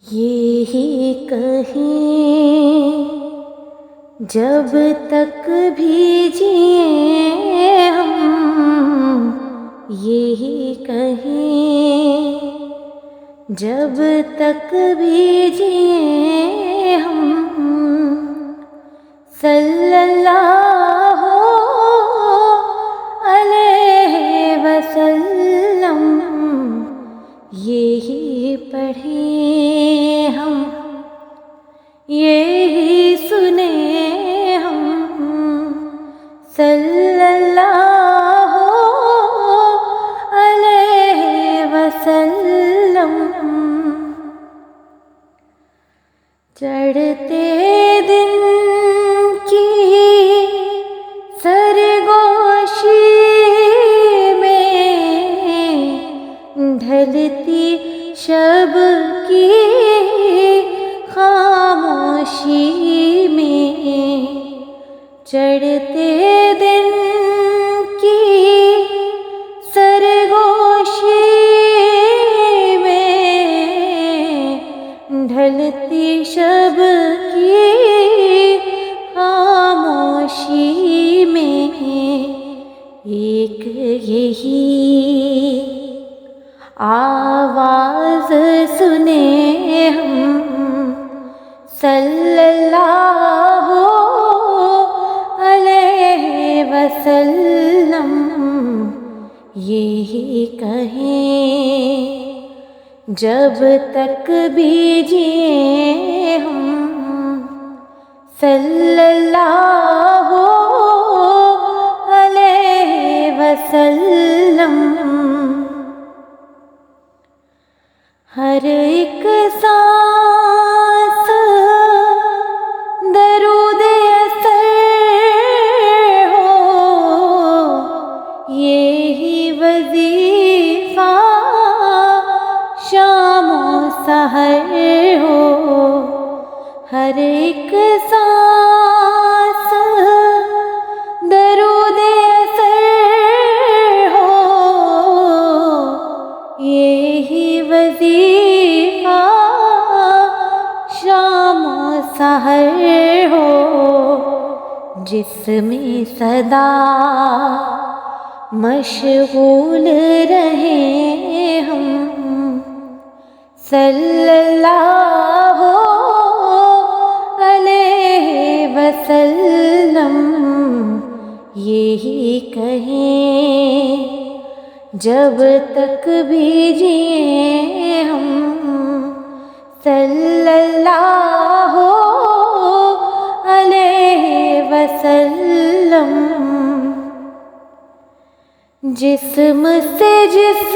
یہی کہیں جب تک بھی جئیں ہم، یہی کہیں جب تک بھی جئیں ہم، صلی اللہ علیہ وسلم یہی پڑھیں ہم، یہی سنیں ہم، صلی اللہ علیہ وسلم۔ چڑھتے دن کی سرگوشی میں، ڈھلتی شب کی خاموشی میں، چڑھتے دن کی سرگوشی میں، ڈھلتی شب کی خاموشی میں، ایک یہی آواز سنیں ہم، صلی اللہ علیہ وسلم یہی کہیں جب تک بھی جئیں ہم، صلی اللہ علیہ وسلم۔ ہر ایک سانس درود اثر ہو، یہی وظیفہ شام و سحر ہو، ہر ایک سانس درود اثر ہو، یہی وظیفہ شام و سحر ہو، جس میں صدا مشغول رہیں ہم، صلی اللہ علیہ وسلم یہی کہیں جب تک بھی جئیں ہم، صلی اللہ علیہ وسلم۔ جسم سے جس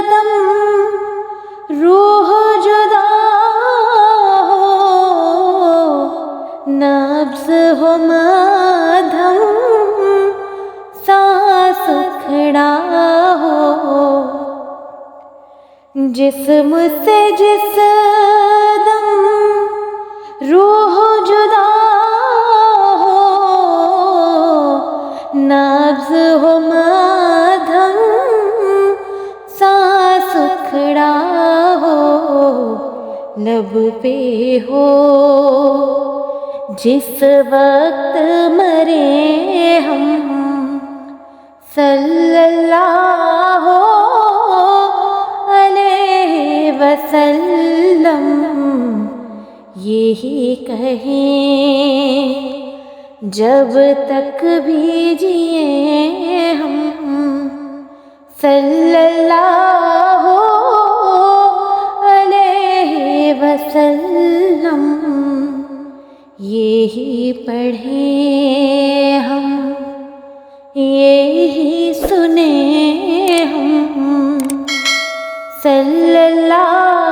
دم روح جدا ہو، نبض ہو مدھم سانس کھڑا ہو، جسم سے جس دم روح جدا ہو، نبض ہو مدھم سانس کھڑا ہو، لب پہ ہو جس وقت مرے ہم، صلی اللہ علیہ وسلم یہی کہیں جب تک بھی جئیں ہم، صلی اللہ علیہ وسلم یہی پڑھیں ہم، یہی سنیں ہم، صلی اللہ